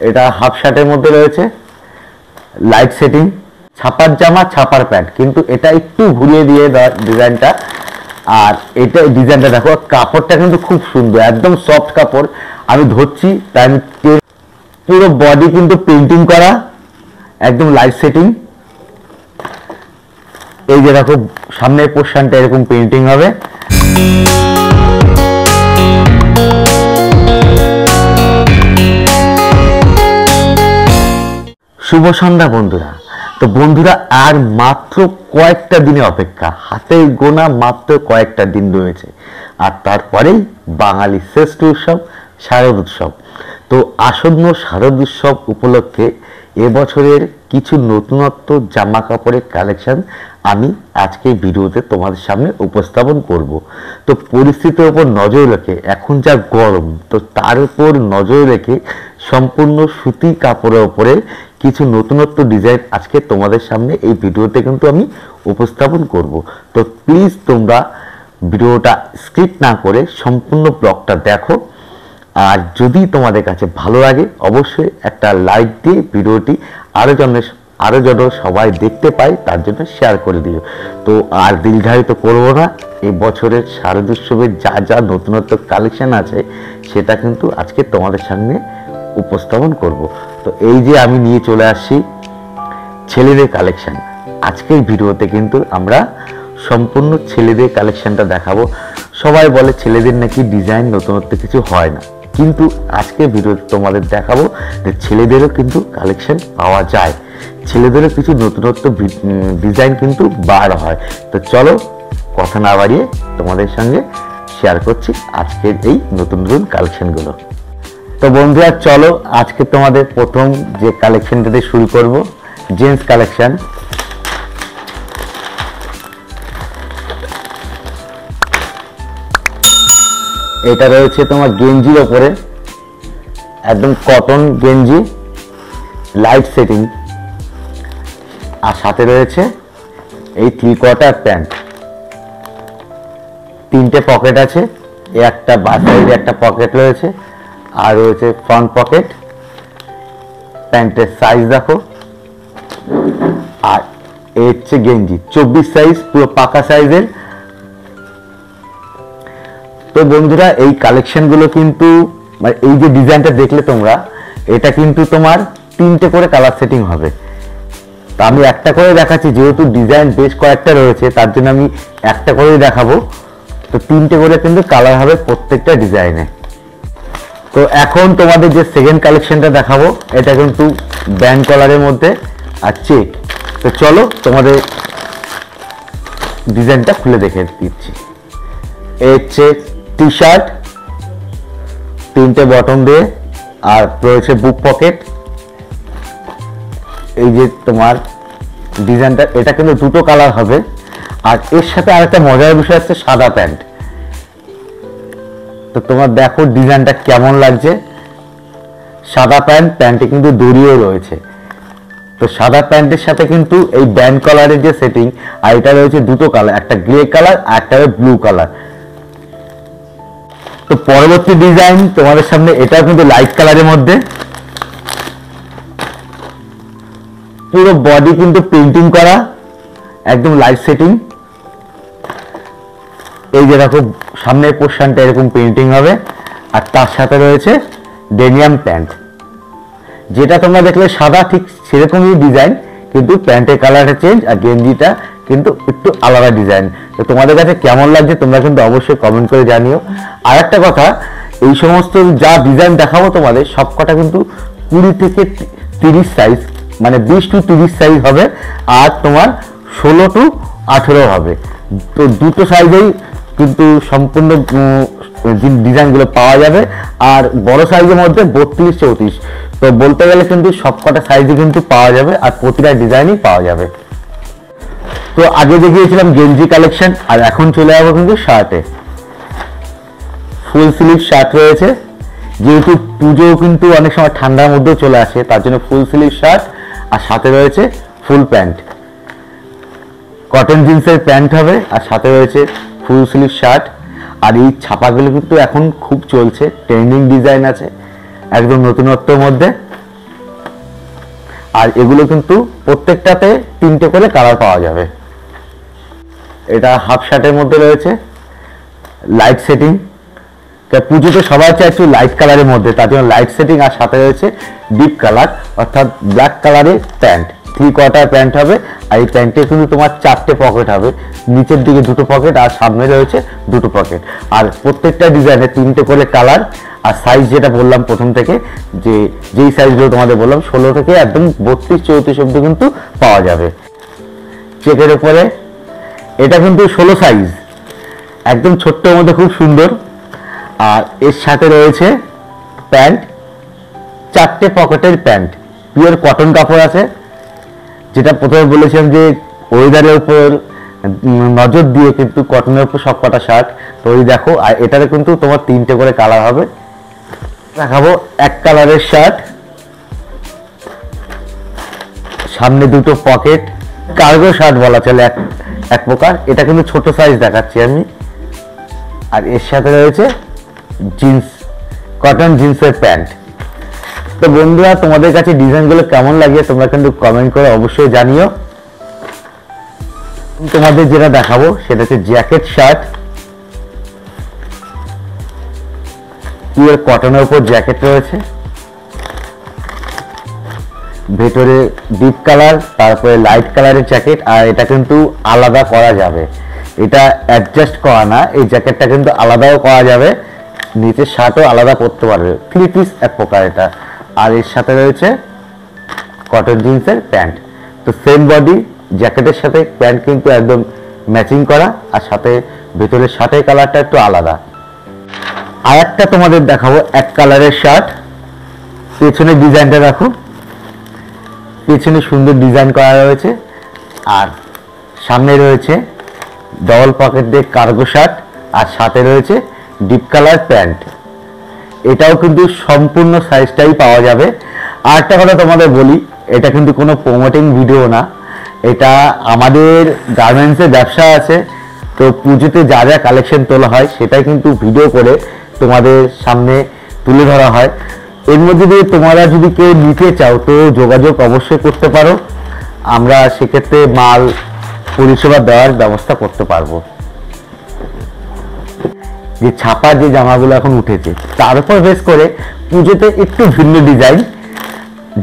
এটা হাফ শার্টের মধ্যে রয়েছে, লাইট সেটিং, ছাপার জামা ছাপার প্যান্ট, কিন্তু এটা একটু ঘুরিয়ে দিয়ে ডিজাইনটা। আর এটা ডিজাইনটা দেখো, কাপড়টা কিন্তু খুব সুন্দর, একদম সফট কাপড়। আমি ধরছি তাই পুরো বডি কিন্তু পেন্টিং করা, একদম লাইট সেটিং। এই যে দেখো সামনের পোর্শনটা এরকম পেন্টিং হবে। শুভ সন্ধ্যা বন্ধুরা। তো বন্ধুরা, আর মাত্র কয়েকটা দিনে অপেক্ষা, হাতে গোনা মাত্র কয়েকটা দিন রয়েছে, আর তারপরেই বাঙালির শ্রেষ্ঠ উৎসব শারদ উৎসব। তো আসন্ন শারদ উৎসব উপলক্ষে এবছরের কিছু নতুনত্ব জামা কাপড়ের কালেকশন আমি আজকে ভিডিওতে তোমাদের সামনে উপস্থাপন করব। তো পরিস্থিতির উপর নজর রেখে, এখন যা গরম, তো তার উপর নজর রেখে সম্পূর্ণ সুতি কাপড়ের উপরে কিছু নতুনত্ব ডিজাইন আজকে তোমাদের সামনে এই ভিডিওতে কিন্তু আমি উপস্থাপন করব। তো প্লিজ তোমরা ভিডিওটা স্কিপ না করে সম্পূর্ণ ব্লগটা দেখো। আর যদি তোমাদের কাছে ভালো লাগে অবশ্যই একটা লাইক দিয়ে ভিডিওটি আরো যেন সবাই দেখতে পায় তার জন্য শেয়ার করে দিও। তো আর দীর্ঘায়িত করবো না, এই বছরের শারদ উৎসবের যা যা নতুনত্ব কালেকশন আছে সেটা কিন্তু আজকে তোমাদের সামনে উপস্থাপন করব। তো এই যে আমি নিয়ে চলে আসছি ছেলেদের কালেকশন। আজকের ভিডিওতে কিন্তু আমরা সম্পূর্ণ ছেলেদের কালেকশনটা দেখাবো। সবাই বলে ছেলেদের নাকি ডিজাইন নতুনত্ব কিছু হয় না, কিন্তু আজকে ভিডিওতে তোমাদের দেখাবো যে ছেলেদেরও কিন্তু কালেকশন পাওয়া যায়, ছেলেদেরও কিছু নতুনত্ব ডিজাইন কিন্তু বার হয়। তো চলো কথা না বাড়িয়ে তোমাদের সঙ্গে শেয়ার করছি আজকের এই নতুন নতুন কালেকশনগুলো। তো বন্ধুরা চলো আজকে তোমাদের প্রথম যে কালেকশনটাতে শুরু করব, জেন্টস কালেকশন। এটা রয়েছে তোমার গেঞ্জির ওপরে, একদম কটন গেঞ্জি, লাইট সেটিং, আর সাথে রয়েছে এই 3/4 প্যান্ট। 3টে পকেট আছে, একটা বাঁ সাইডে একটা পকেট রয়েছে, আর রয়েছে ফ্রন্ট পকেট। প্যান্টের সাইজ দেখো, আর এই হচ্ছে গেঞ্জি 24 সাইজ, পুরো পাকা সাইজের। তো বন্ধুরা এই কালেকশনগুলো কিন্তু এই যে ডিজাইনটা দেখলে তোমরা, এটা কিন্তু তোমার 3টে করে কালার সেটিং হবে। তো আমি একটা করে দেখাচ্ছি, যেহেতু ডিজাইন বেশ কয়েকটা রয়েছে তার জন্য আমি একটা করেই দেখাবো। তো 3টে করে কিন্তু কালার হবে প্রত্যেকটা ডিজাইনে। তো এখন তোমাদের যে সেকেন্ড কালেকশনটা দেখাবো, এটা কিন্তু ব্যান্ড কলারের মধ্যে আর চেক। তো চলো তোমাদের ডিজাইনটা খুলে দেখে দিচ্ছি। এই হচ্ছে টি শার্ট, 3টে বটম দিয়ে, আর রয়েছে বুক পকেট। এই যে তোমার ডিজাইনটা, এটা কিন্তু 2টো কালার হবে। আর এর সাথে আরেকটা মজার বিষয় হচ্ছে সাদা প্যান্ট। তো তোমার দেখো ডিজাইনটা কেমন লাগছে, সাদা প্যান্ট, প্যান্টে কিন্তু দড়িও রয়েছে। তো সাদা প্যান্টের সাথে কিন্তু এই ব্যান্ড কালারের যে সেটিং, আর এটা রয়েছে 2টো কালার, একটা গ্রে কালার আর একটা ব্লু কালার। তো পরবর্তী ডিজাইন তোমাদের সামনে, এটা কিন্তু লাইট কালারের মধ্যে, পুরো বডি কিন্তু পেন্টিং করা, একদম লাইট সেটিং। এই যে দেখো সামনের পোর্শনটা এরকম পেন্টিং হবে, আর তার সাথে রয়েছে ডেনিয়াম প্যান্ট। যেটা তোমরা দেখলে সাদা, ঠিক সেরকমই ডিজাইন, কিন্তু প্যান্টের কালারটা চেঞ্জ, আর গেঞ্জিটা কিন্তু একটু আলাদা ডিজাইন। তো তোমাদের কাছে কেমন লাগছে তোমরা কিন্তু অবশ্যই কমেন্ট করে জানিও। আর একটা কথা, এই সমস্ত যা ডিজাইন দেখাবো তোমাদের সবকটা কিন্তু 20 থেকে 30 সাইজ, মানে 20 to 30 সাইজ হবে, আর তোমার 16 to 18 হবে। তো 2টো সাইজেই কিন্তু সম্পূর্ণ ডিজাইনগুলো পাওয়া যাবে। আর বড় সাইজের মধ্যে 32, 34। তো বলতে গেলে কিন্তু সবকটা সাইজে কিন্তু পাওয়া যাবে, আর প্রতিটা ডিজাইনই পাওয়া যাবে। তো আগে দেখিয়েছিলাম গেঞ্জি কালেকশন, আর এখন চলে যাবো কিন্তু শার্টে। ফুল স্লিভ শার্ট রয়েছে, যেহেতু পুজো কিন্তু অনেক সময় ঠান্ডার মধ্যেও চলে আসে, তার জন্য ফুল স্লিভ শার্ট, আর সাথে রয়েছে ফুল প্যান্ট। কটন জিন্সের প্যান্ট হবে, আর সাথে রয়েছে ফুল স্লিভ শার্ট। আর এই ছাপাগুলো কিন্তু এখন খুব চলছে, ট্রেন্ডিং ডিজাইন আছে, একদম নতুনত্বের মধ্যে। আর এগুলো কিন্তু প্রত্যেকটাতে 3টে করে কালার পাওয়া যাবে। এটা হাফ শার্টের মধ্যে রয়েছে, লাইট সেটিং। পুজোতে সবাই চায় একটু লাইট কালারের মধ্যে, তার জন্য লাইট সেটিং, আর সাথে রয়েছে ডিপ কালার অর্থাৎ ব্ল্যাক কালারের প্যান্ট। 3/4 প্যান্ট হবে, আর এই প্যান্টে কিন্তু তোমার 4টে পকেট হবে, নিচের দিকে 2টো পকেট আর সামনে রয়েছে 2টো পকেট। আর প্রত্যেকটা ডিজাইনে 3টে করে কালার। আর সাইজ যেটা বললাম প্রথম থেকে, যেই সাইজগুলো তোমাদের বললাম 16 থেকে একদম 32-34 অব্দি কিন্তু পাওয়া যাবে। চেকের উপরে এটা কিন্তু 16 সাইজ, একদম ছোট্টর মধ্যে খুব সুন্দর। আর এর সাথে রয়েছে প্যান্ট, 4টে পকেটের প্যান্ট, পিওর কটন কাপড় আছে। যেটা প্রথমে বলেছিলাম যে ওয়েদারের উপর নজর দিয়ে কিন্তু কটনের উপর সব কটা শার্ট, তো ওই দেখো। আর এটাতে কিন্তু তোমার 3টে করে কালার হবে। দেখাবো এক কালারের শার্ট, সামনে 2টো পকেট, কার্গো শার্ট বলা চলে এক প্রকার। এটা কিন্তু ছোট সাইজ দেখাচ্ছি আমি। আর এর সাথে রয়েছে জিন্স, কটন জিন্সের প্যান্ট। তো বন্ধুরা, তোমাদের কাছে ডিজাইনগুলো কেমন লাগে তোমরা কিন্তু কমেন্ট করে অবশ্যই জানিও। তোমাদের যেটা দেখাবো সেটা হচ্ছে জ্যাকেট শার্ট, পিওর কটনের উপর জ্যাকেট রয়েছে, ভেতরে ডিপ কালার, তারপরে লাইট কালারের জ্যাকেট। আর এটা কিন্তু আলাদা করা যাবে, এটা অ্যাডজাস্ট করা না, এই জ্যাকেটটা কিন্তু আলাদাও করা যাবে, নিচের শার্টও আলাদা করতে পারবে, 3 পিস এক প্রকার এটা। আর এর সাথে রয়েছে কটন জিন্সের প্যান্ট। তো সেম বডি, জ্যাকেটের সাথে প্যান্ট কিন্তু একদম ম্যাচিং করা, আর সাথে ভেতরের শার্টের কালারটা একটু আলাদা। আর একটা তোমাদের দেখাবো এক কালারের শার্ট, পেছনের ডিজাইনটা দেখো, পেছনে সুন্দর ডিজাইন করা রয়েছে। আর সামনে রয়েছে ডবল পকেট দিয়ে কার্গো শার্ট, আর সাথে রয়েছে ডিপ কালার প্যান্ট। এটাও কিন্তু সম্পূর্ণ সাইজটাই পাওয়া যাবে। আর একটা কথা তোমাদের বলি, এটা কিন্তু কোনো প্রমোটিং ভিডিও না, এটা আমাদের গার্মেন্টসের ব্যবসা আছে, তো পুজোতে যা যা কালেকশন তোলা হয় সেটাই কিন্তু ভিডিও করে তোমাদের সামনে তুলে ধরা হয়। এর মধ্যে দিয়ে তোমরা যদি কেউ নিতে চাও তো যোগাযোগ অবশ্যই করতে পারো, আমরা সেক্ষেত্রে মাল পরিষেবা দেওয়ার ব্যবস্থা করতে পারবো। যে ছাপা যে জামাগুলো এখন উঠেছে তার উপর বেশ করে পুজোতে একটু ভিন্ন ডিজাইন,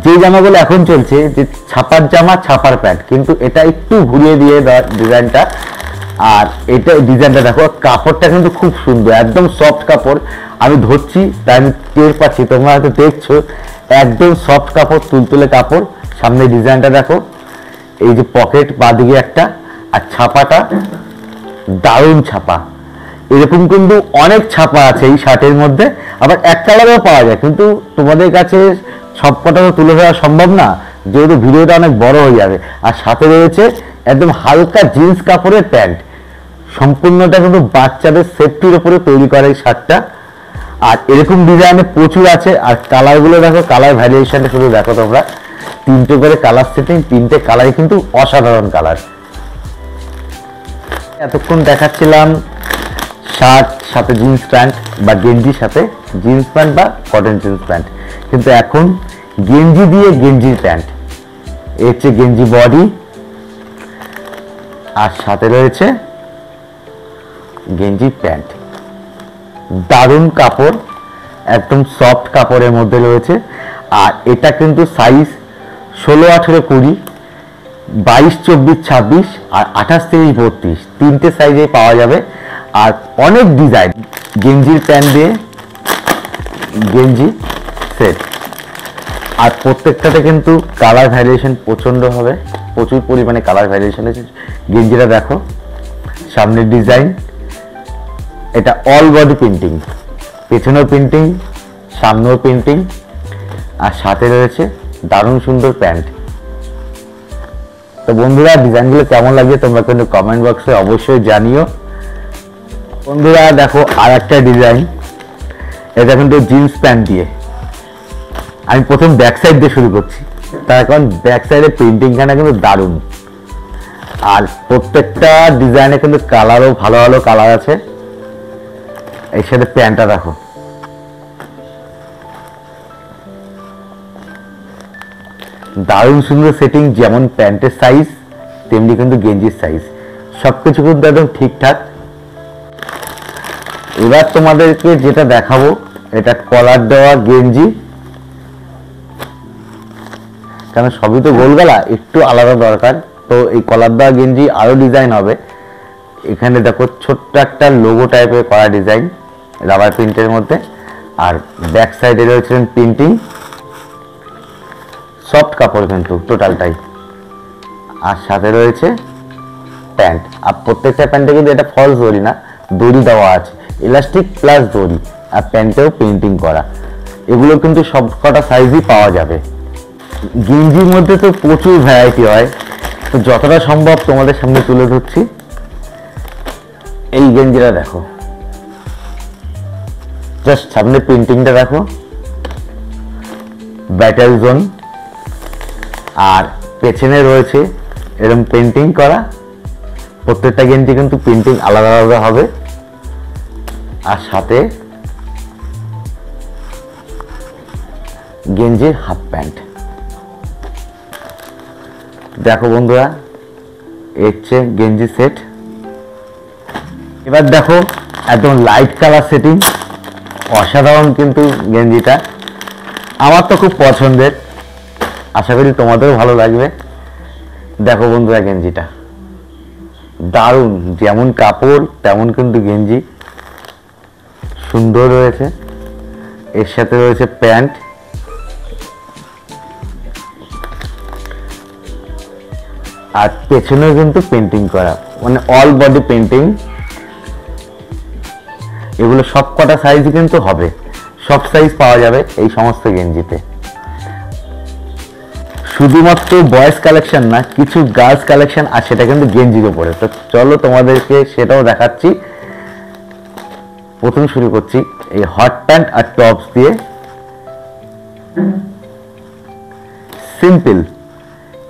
যে জামাগুলো এখন চলছে যে ছাপার জামা ছাপার প্যান্ট, কিন্তু এটা একটু ঘুরিয়ে দিয়ে ডিজাইনটা। আর এটা ডিজাইনটা দেখো, কাপড়টা কিন্তু খুব সুন্দর, একদম সফট কাপড়। আমি ধরছি তাই আমি টের পাচ্ছি, তোমরা হয়তো দেখছো, একদম সফট কাপড়, তুলতুলে কাপড়। সামনে ডিজাইনটা দেখো, এই যে পকেট বাঁদিকে একটা, আর ছাপাটা দারুণ ছাপা। এরকম কিন্তু অনেক ছাপা আছে এই শার্টের মধ্যে, আবার এক কালারেও পাওয়া যায়, কিন্তু তোমাদের কাছে সবকটা তো তুলে ধরা সম্ভব না, যেহেতু ভিডিওটা অনেক বড় হয়ে যাবে। আর সাথে রয়েছে একদম হালকা জিন্স কাপড়ের প্যান্ট, সম্পূর্ণটা কিন্তু বাচ্চাদের সেফটির উপরে তৈরি করা এই শার্টটা। আর এরকম ডিজাইনে প্রচুর আছে। আর কালারগুলো দেখো, কালার ভ্যারিয়েশনটা শুধু দেখো তোমরা, 3টে করে কালার সেটিং, 3টে কালারই কিন্তু অসাধারণ কালার। এতক্ষণ দেখাচ্ছিলাম শার্ট সাথে জিন্স প্যান্ট বা গেঞ্জির সাথে জিন্স প্যান্ট বা কটন জিন্স প্যান্ট, কিন্তু এখন গেঞ্জি দিয়ে গেঞ্জির প্যান্ট। এর হচ্ছে গেঞ্জি বডি, আর সাথে রয়েছে গেঞ্জি প্যান্ট। দারুণ কাপড়, একদম সফট কাপড়ের মধ্যে রয়েছে। আর এটা কিন্তু সাইজ 16, 18, 20, 22, 24, 26 আর 28, 30, 32 তিনটে সাইজে পাওয়া যাবে। আর অনেক ডিজাইন, গেঞ্জির প্যান্ট দিয়ে গেঞ্জি সেট। আর প্রত্যেকটাতে কিন্তু কালার ভ্যারিয়েশন প্রচন্ড হবে, প্রচুর পরিমাণে কালার ভ্যারিয়েশন আছে। গেঞ্জিটা দেখো, সামনের ডিজাইন, এটা অল বডি প্রিন্টিং, পেছনেও প্রিন্টিং, সামনেও প্রিন্টিং, আর সাথে রয়েছে দারুণ সুন্দর প্যান্ট। তো বন্ধুরা, ডিজাইনগুলো কেমন লাগছে তোমরা কিন্তু কমেন্ট বক্সে অবশ্যই জানিও। বন্ধুরা দেখো আর একটা ডিজাইন, এটা কিন্তু জিন্স প্যান্ট দিয়ে। আমি প্রথম ব্যাক সাইড দিয়ে শুরু করছি, তার কারণ ব্যাক সাইডের প্রিন্টিংখানা কিন্তু দারুণ। আর প্রত্যেকটা ডিজাইনে কিন্তু কালারও ভালো ভালো কালার আছে। এর সাথে প্যান্টটা দেখো, দারুণ সুন্দর সেটিং, যেমন প্যান্টের সাইজ তেমনি কিন্তু গেঞ্জির সাইজ, সবকিছু কিন্তু একদম ঠিকঠাক। এবার তোমাদেরকে যেটা দেখাবো, এটা কলার দেওয়া গেঞ্জি, কেন সবই তো গোল গলা, একটু আলাদা দরকার। তো এই কলার দেওয়া গেঞ্জি আরো ডিজাইন হবে। এখানে দেখো ছোট্ট একটা লোগো টাইপের করা ডিজাইন রাবার প্রিন্টের মধ্যে, আর ব্যাক সাইডে রয়েছে প্রিন্টিং, সফট কাপড় কিন্তু টোটালটাই, আর সাথে রয়েছে প্যান্ট। আর প্রত্যেকটা প্যান্টে কিন্তু এটা ফলস দড়ি না, দড়ি দেওয়া আছে, ইলাস্টিক প্লাস দড়ি, আর প্যান্টেও প্রিন্টিং করা। এগুলো কিন্তু সব কটা সাইজই পাওয়া যাবে। গেঞ্জির মধ্যে তো প্রচুর ভ্যারাইটি হয়, তো যতটা সম্ভব তোমাদের সামনে তুলে ধরছি। এই গেঞ্জিটা দেখো, জাস্ট সামনে প্রিন্টিংটা দেখো, ব্যাটেল জোন, আর পেছনে রয়েছে এরকম পেন্টিং করা। প্রত্যেকটা গেঞ্জি কিন্তু প্রিন্টিং আলাদা আলাদা হবে, আর সাথে গেঞ্জির হাফ প্যান্ট। দেখো বন্ধুরা, হচ্ছে গেঞ্জি সেট। এবার দেখো একদম লাইট কালার সেটিং, অসাধারণ কিন্তু গেঞ্জিটা, আমার তো খুব পছন্দের, আশা করি তোমাদেরও ভালো লাগবে। দেখো বন্ধুরা গেঞ্জিটা দারুণ, যেমন কাপড় তেমন কিন্তু গেঞ্জি, সুন্দর রয়েছে। এর সাথে রয়েছে প্যান্ট, আর পেছনেও কিন্তু পেন্টিং করা, মানে অল বডি পেন্টিং। এগুলো সব কটা সাইজ কিন্তু হবে, সব সাইজ পাওয়া যাবে এই সমস্ত গেঞ্জিতে। শুধুমাত্র বয়েজ কালেকশন না, কিছু গার্লস কালেকশন আর সেটা কিন্তু গেঞ্জির উপরে। তো চলো তোমাদেরকে সেটাও দেখাচ্ছি। প্রথম শুরু করছি এই হট প্যান্ট আর টপস দিয়ে। সিম্পল,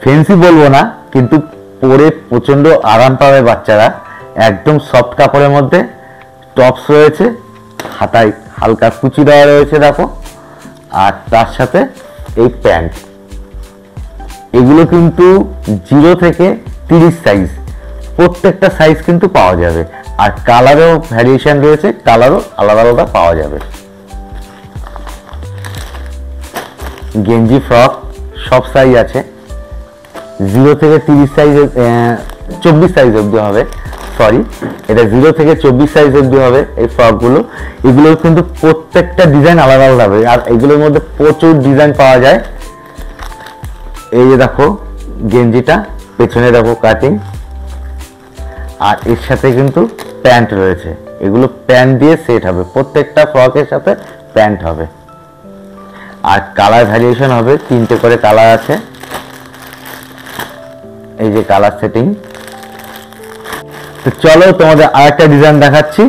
ফ্যান্সি বলবো না, কিন্তু পরে প্রচন্ড আরাম পাবে বাচ্চারা। একদম সফট কাপড়ের মধ্যে টপস রয়েছে, হাতায় হালকা কুচি দেওয়া রয়েছে দেখো, আর তার সাথে এই প্যান্ট। এগুলো কিন্তু 0 থেকে 30 সাইজ, প্রত্যেকটা সাইজ কিন্তু পাওয়া যাবে, আর কালারও ভ্যারিয়েশন রয়েছে, কালারও আলাদা আলাদা পাওয়া যাবে। গেঞ্জি ফ্রক সব সাইজ আছে, 0 থেকে 30 সাইজ, 24 সাইজ অবধি হবে, সরি এটা 0 থেকে 24 সাইজ অবধি হবে এই ফ্রকগুলো। এগুলো কিন্তু প্রত্যেকটা ডিজাইন আলাদা আলাদা হবে, আর এগুলোর মধ্যে প্রচুর ডিজাইন পাওয়া যায়। এই যে দেখো গেঞ্জিটা, পেছনে দেখো কাটিং, আর এর সাথে কিন্তু প্যান্ট রয়েছে। এগুলো প্যান্ট দিয়ে সেট হবে, প্রত্যেকটা ফ্রকের সাথে প্যান্ট হবে, আর কালার ভ্যারিয়েশন হবে, 3টে করে কালার আছে। এই যে কালার সেটিং। তো চলো তোমাদের আরেকটা ডিজাইন দেখাচ্ছি।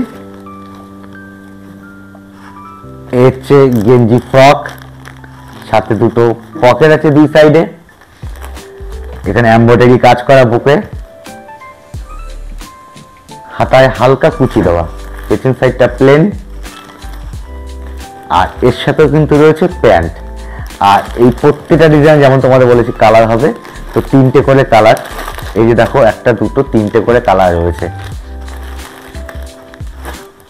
এই হচ্ছে গেঞ্জি ফ্রক, সাথে দুটো পকেট আছে দুই সাইডে, এখানে এমব্রয়ডারি কাজ করা বুকে, হাতায় হালকা কুচি দেওয়া, পেছন সাইডটা প্লেন, আর এর সাথেও কিন্তু রয়েছে প্যান্ট। আর এই প্রত্যেকটা ডিজাইন যেমন তোমাদের বলেছি কালার হবে, তো 3টে করে কালার। এই যে দেখো একটা দুটো 3টে করে কালার রয়েছে।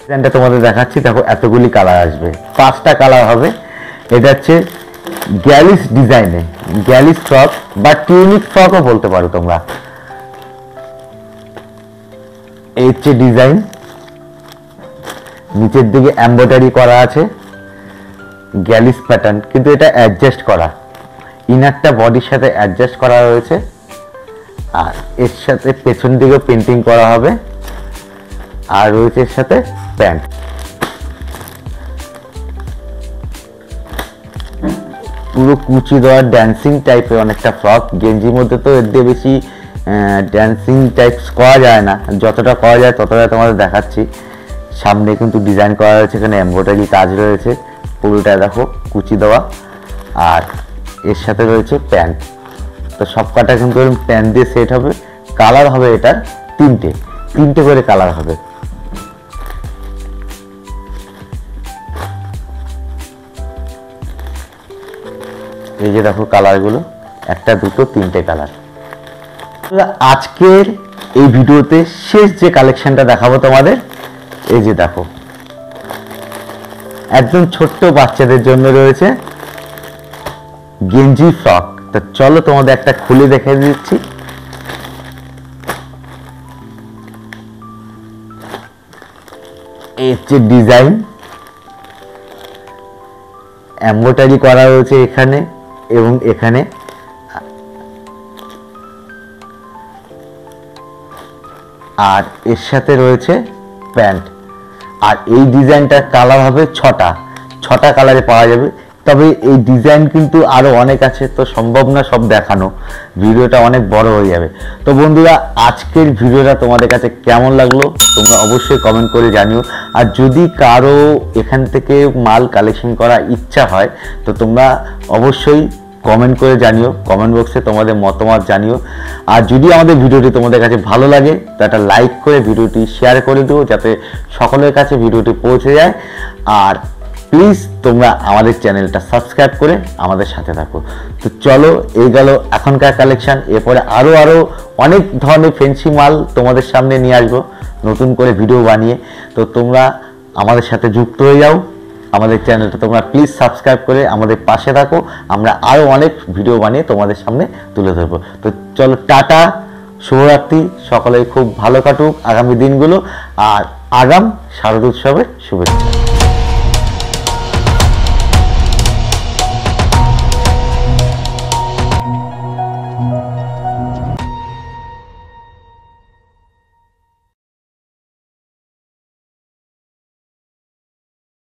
ডিজাইনটা তোমাদের দেখাচ্ছি, দেখো এতগুলি কালার আসবে, 5টা কালার হবে। এটা হচ্ছে গ্যালিস ডিজাইনে, গ্যালিস ফ্রক বা টিউনিক ফ্রকও বলতে পারো তোমরা। এই হচ্ছে ডিজাইন, নিচের দিকে এমব্রয়ডারি করা আছে, গ্যালিস প্যাটার্ন, কিন্তু এটা অ্যাডজাস্ট করা, ইনারটা বডির সাথে অ্যাডজাস্ট করা রয়েছে, আর এর সাথে পেছন দিকে পেন্টিং করা হবে, আর রয়েছে এর সাথে প্যান্ট। পুরো কুচি দেওয়া ড্যান্সিং টাইপের অনেকটা ফ্রক। গেঞ্জির মধ্যে তো এর দিয়ে বেশি ড্যান্সিং টাইপস করা যায় না, যতটা করা যায় ততটা তোমাদের দেখাচ্ছি। সামনে কিন্তু ডিজাইন করা রয়েছে, এখানে এমব্রয়ডারি কাজ রয়েছে, পুরোটা দেখো কুচি দেওয়া, আর এর সাথে রয়েছে প্যান্ট। তো সব কটা কিন্তু প্যান্ট দিয়ে সেট হবে। কালার হবে এটার 3টে করে কালার হবে। এই যে দেখো কালারগুলো, একটা, দুটো, তিনটে কালার। আজকের এই ভিডিওতে শেষ যে কালেকশনটা দেখাবো তোমাদের, এই যে দেখো, একদম ছোট্ট বাচ্চাদের জন্য রয়েছে গেঞ্জি ফ্রক। তো চলো তোমাদের একটা খুলে দেখে দিচ্ছি। এই হচ্ছে ডিজাইন, এমব্রয়ডারি করা রয়েছে এখানে এবং এখানে। আর এর সাথে রয়েছে প্যান্ট। আর এই ডিজাইনটার কালার হবে ছটা কালারে পাওয়া যাবে। তবে এই ডিজাইন কিন্তু আরো অনেক আছে, তো সম্ভব না সব দেখানো, ভিডিওটা অনেক বড় হয়ে যাবে। তো বন্ধুরা, আজকের ভিডিওটা তোমাদের কাছে কেমন লাগলো তোমরা অবশ্যই কমেন্ট করে জানিও। আর যদি কারো এখান থেকে মাল কালেকশন করার ইচ্ছা হয় তো তোমরা অবশ্যই কমেন্ট করে জানিও, কমেন্ট বক্সে তোমাদের মতামত জানিও। আর যদি আমাদের ভিডিওটি তোমাদের কাছে ভালো লাগে তো একটা লাইক করে ভিডিওটি শেয়ার করে দিও, যাতে সকলের কাছে ভিডিওটি পৌঁছে যায়। আর প্লিজ তোমরা আমাদের চ্যানেলটা সাবস্ক্রাইব করে আমাদের সাথে থাকো। তো চলো, এই গেল এখনকার কালেকশন। এরপরে আরো অনেক ধরনের ফ্যান্সি মাল তোমাদের সামনে নিয়ে আসবো নতুন করে ভিডিও বানিয়ে। তো তোমরা আমাদের সাথে যুক্ত হয়ে যাও, আমাদের চ্যানেলটা তোমরা প্লিজ সাবস্ক্রাইব করে আমাদের পাশে থাকো। আমরা আরো অনেক ভিডিও বানিয়ে তোমাদের সামনে তুলে ধরবো। তো চলো, টাটা, শুভরাত্রি, সকলেই খুব ভালো কাটুক আগামী দিনগুলো। আর আগাম শারদ উৎসবের শুভেচ্ছা।